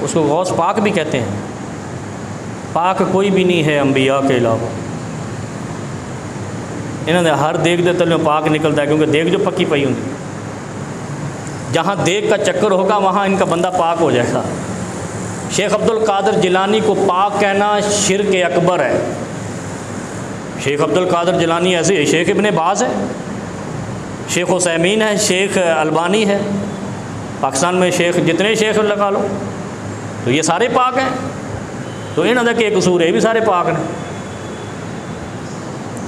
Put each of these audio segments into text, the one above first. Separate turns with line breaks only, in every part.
اس کو غوث پاک بھی کہتے ہیں. پاک کوئی بھی نہیں ہے انبیاء کے علاوہ. انہوں نے ہر دیگ دے تلوں پاک نکلتا ہے کیونکہ دیگ جو پکی پئی ہوتی ہے. جہاں دیگ کا چکر ہوگا وہاں ان کا بندہ پاک ہو جائے گا. شیخ عبد القادر جیلانی کو پاک کہنا شرک اکبر ہے. شیخ عبد القادر جیلانی ایسے ہے، شیخ ابن باز ہے، شیخ عثیمین ہے، شیخ البانی ہے. پاکستان میں شیخ جتنے شیخ لگا لو تو یہ سارے پاک ہیں. تو انہوں نے کہ قصور ہے، یہ بھی سارے پاک ہیں.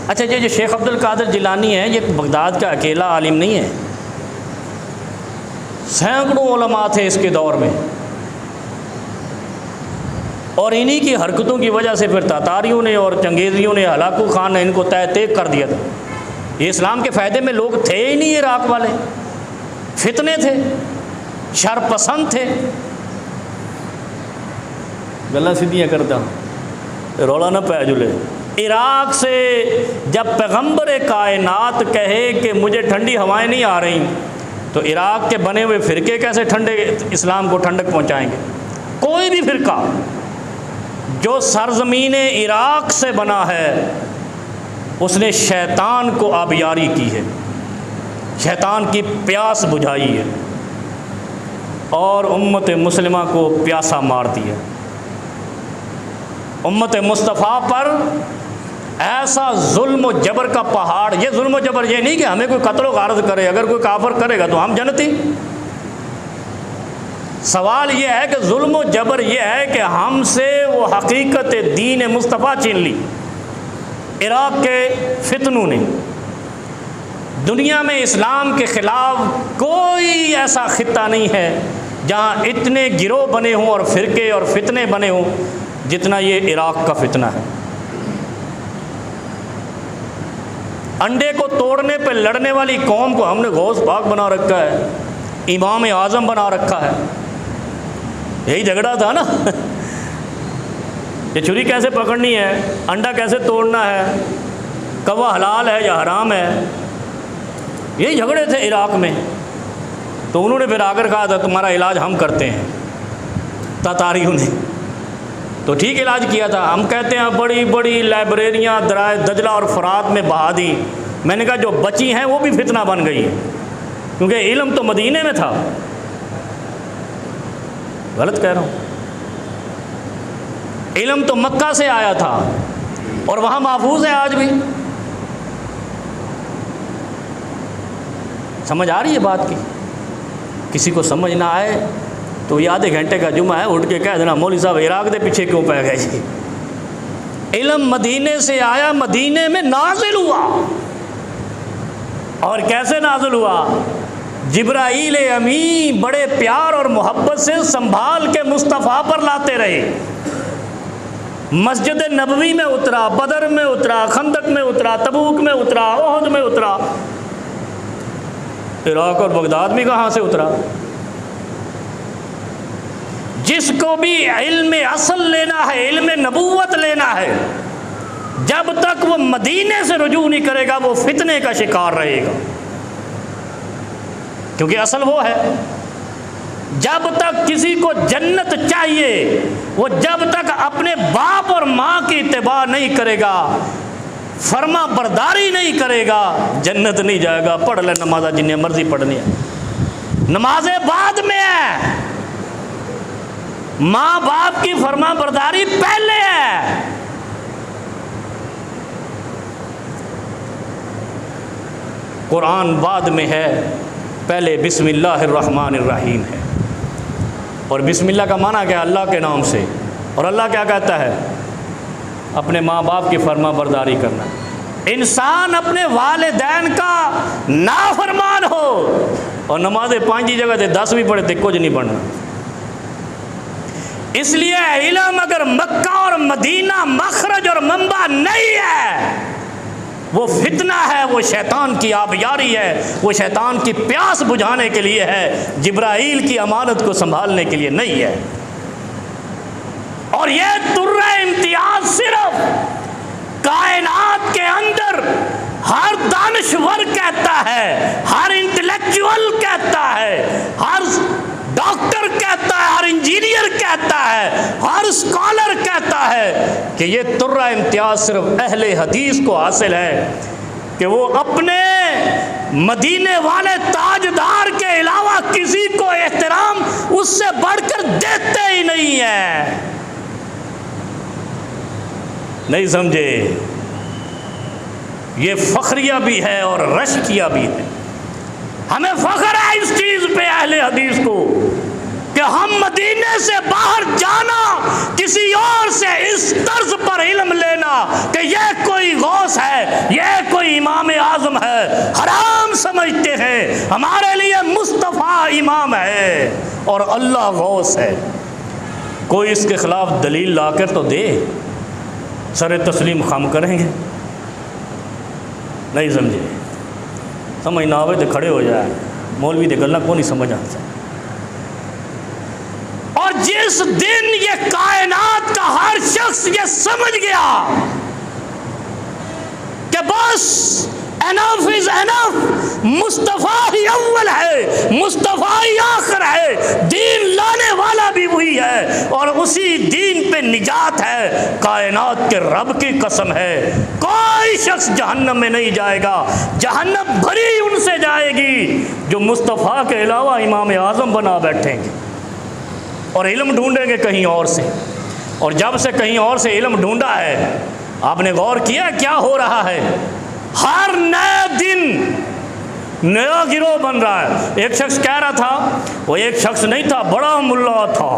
اچھا یہ جو شیخ عبد القادر جیلانی ہے یہ بغداد کا اکیلا عالم نہیں ہے. سینکڑوں علماء تھے اس کے دور میں، اور انہی کی حرکتوں کی وجہ سے پھر تاتاریوں نے اور چنگیزیوں نے، ہلاکو خان نے ان کو تہ تیک کر دیا تھا. یہ اسلام کے فائدے میں لوگ تھے ہی نہیں. عراق والے فتنے تھے، شر پسند تھے. گلاں سیدھیاں کرتا ہوں، رولا نہ پہ جلے. عراق سے جب پیغمبر کائنات کہے کہ مجھے ٹھنڈی ہوائیں نہیں آ رہی، تو عراق کے بنے ہوئے فرقے کیسے ٹھنڈے اسلام کو ٹھنڈک پہنچائیں گے؟ کوئی بھی فرقہ جو سرزمین عراق سے بنا ہے اس نے شیطان کو آبیاری کی ہے، شیطان کی پیاس بجھائی ہے اور امت مسلمہ کو پیاسا مار دیا. امت مصطفیٰ پر ایسا ظلم و جبر کا پہاڑ. یہ ظلم و جبر یہ نہیں کہ ہمیں کوئی قتل و غارت کرے، اگر کوئی کافر کرے گا تو ہم جنتی. سوال یہ ہے کہ ظلم و جبر یہ ہے کہ ہم سے وہ حقیقت دین مصطفیٰ چھین لی. عراق کے فتنوں نے. دنیا میں اسلام کے خلاف کوئی ایسا خطہ نہیں ہے جہاں اتنے گروہ بنے ہوں اور فرقے اور فتنے بنے ہوں جتنا یہ عراق کا فتنہ ہے. انڈے کو توڑنے پہ لڑنے والی قوم کو ہم نے غوث پاک بنا رکھا ہے، امام اعظم بنا رکھا ہے. یہی جھگڑا تھا نا. یہ چھری کیسے پکڑنی ہے، انڈا کیسے توڑنا ہے، کوا حلال ہے یا حرام ہے، یہی جھگڑے تھے عراق میں. تو انہوں نے پھر آ کر کہا تھا تمہارا علاج ہم کرتے ہیں. تاتاریوں نے تو ٹھیک علاج کیا تھا. ہم کہتے ہیں بڑی بڑی لائبریریاں درائے دجلہ اور فرات میں بہا دی. میں نے کہا جو بچی ہیں وہ بھی فتنہ بن گئی ہے، کیونکہ علم تو مدینے میں تھا. غلط کہہ رہا ہوں؟ علم تو مکہ سے آیا تھا اور وہاں محفوظ ہے آج بھی. سمجھ آ رہی ہے بات کی؟ کسی کو سمجھ نہ آئے تو یہ آدھے گھنٹے کا جمعہ ہے، اٹھ کے کہہ دینا مولوی صاحب عراق دے پیچھے کیوں پہ گئے جی. علم مدینے سے آیا، مدینے میں نازل ہوا. اور کیسے نازل ہوا؟ جبرائیل امین بڑے پیار اور محبت سے سنبھال کے مصطفیٰ پر لاتے رہے. مسجد نبوی میں اترا، بدر میں اترا، خندق میں اترا، تبوک میں اترا، احد میں اترا. عراق اور بغداد میں کہاں سے اترا؟ جس کو بھی علم اصل لینا ہے، علم نبوت لینا ہے، جب تک وہ مدینے سے رجوع نہیں کرے گا وہ فتنے کا شکار رہے گا. کیونکہ اصل وہ ہے. جب تک کسی کو جنت چاہیے وہ جب تک اپنے باپ اور ماں کی اتباع نہیں کرے گا، فرما برداری نہیں کرے گا، جنت نہیں جائے گا. پڑھ لے نمازیں جنہیں مرضی پڑھنی ہے، نمازیں بعد میں ہے، ماں باپ کی فرما برداری پہلے ہے. قرآن بعد میں ہے، پہلے بسم اللہ الرحمن الرحیم ہے. اور بسم اللہ کا معنی کیا؟ اللہ کے نام سے. اور اللہ کیا کہتا ہے؟ اپنے ماں باپ کی فرما برداری کرنا. انسان اپنے والدین کا نافرمان ہو اور نمازیں 5 کی جگہ 10 بھی پڑھے تو کچھ نہیں پڑھنا. اس لیے علم اگر مکہ اور مدینہ مخرج اور منبع نہیں ہے وہ فتنہ ہے، وہ شیطان کی آبیاری ہے، وہ شیطان کی پیاس بجھانے کے لیے ہے، جبرائیل کی امانت کو سنبھالنے کے لیے نہیں ہے. اور یہ درہ امتیاز صرف کائنات کے اندر ہر دانشور کہتا ہے، ہر انٹلیکچوئل کہتا ہے، ہر ڈاکٹر کہتا ہے، ہر انجینئر کہتا کہتا ہے، ہر اسکالر کہتا ہے کہ یہ ترہ امتیاز صرف اہل حدیث کو حاصل ہے کہ وہ اپنے مدینے والے تاجدار کے علاوہ کسی کو احترام اس سے بڑھ کر دیتے ہی نہیں ہیں۔ نہیں سمجھے؟ یہ فخریہ بھی ہے اور رشکیہ بھی ہے۔ ہمیں فخر ہے اس چیز پہ اہل حدیث کو کہ ہم مدینے سے باہر جانا، کسی اور سے اس طرز پر علم لینا کہ یہ کوئی غوث ہے، یہ کوئی امام اعظم ہے، حرام سمجھتے ہیں۔ ہمارے لیے مصطفیٰ امام ہے اور اللہ غوث ہے۔ کوئی اس کے خلاف دلیل لا کر تو دے، سر تسلیم خم کریں گے۔ نہیں سمجھے؟ سمجھ نہ آوے تو کھڑے ہو جائے، مولوی دے گلنا کو نہیں سمجھ آتا۔ اور جس دن یہ کائنات کا ہر شخص یہ سمجھ گیا کہ بس انف از انف، مصطفیٰ ہی اول ہے، مصطفیٰ ہی آخر ہے، دین لانے والا بھی وہی ہے اور اسی دین پہ نجات ہے، کائنات کے رب کی قسم ہے کوئی شخص جہنم میں نہیں جائے گا، جہنم بھری ان سے جائے گی جو مصطفیٰ کے علاوہ امام اعظم بنا بیٹھیں گے اور علم ڈھونڈیں گے کہیں اور سے۔ اور جب سے کہیں اور سے علم ڈھونڈا ہے، آپ نے غور کیا کیا ہو رہا ہے؟ ہر نئے دن نیا گروہ بن رہا ہے۔ ایک شخص کہہ رہا تھا، وہ ایک شخص نہیں تھا، بڑا ملا تھا،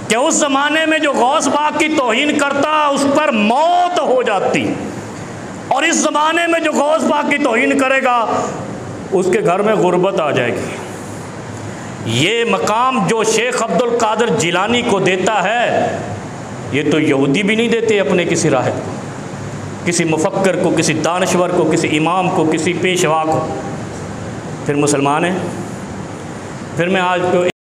کہ اس زمانے میں جو غوث پاک کی توہین کرتا اس پر موت ہو جاتی، اور اس زمانے میں جو غوث پاک کی توہین کرے گا اس کے گھر میں غربت آ جائے گی۔ یہ مقام جو شیخ عبد القادر جیلانی کو دیتا ہے، یہ تو یہودی بھی نہیں دیتے اپنے کسی راہب کو، کسی مفکر کو، کسی دانشور کو، کسی امام کو، کسی پیشوا کو، پھر مسلمان ہیں۔ پھر میں آج کو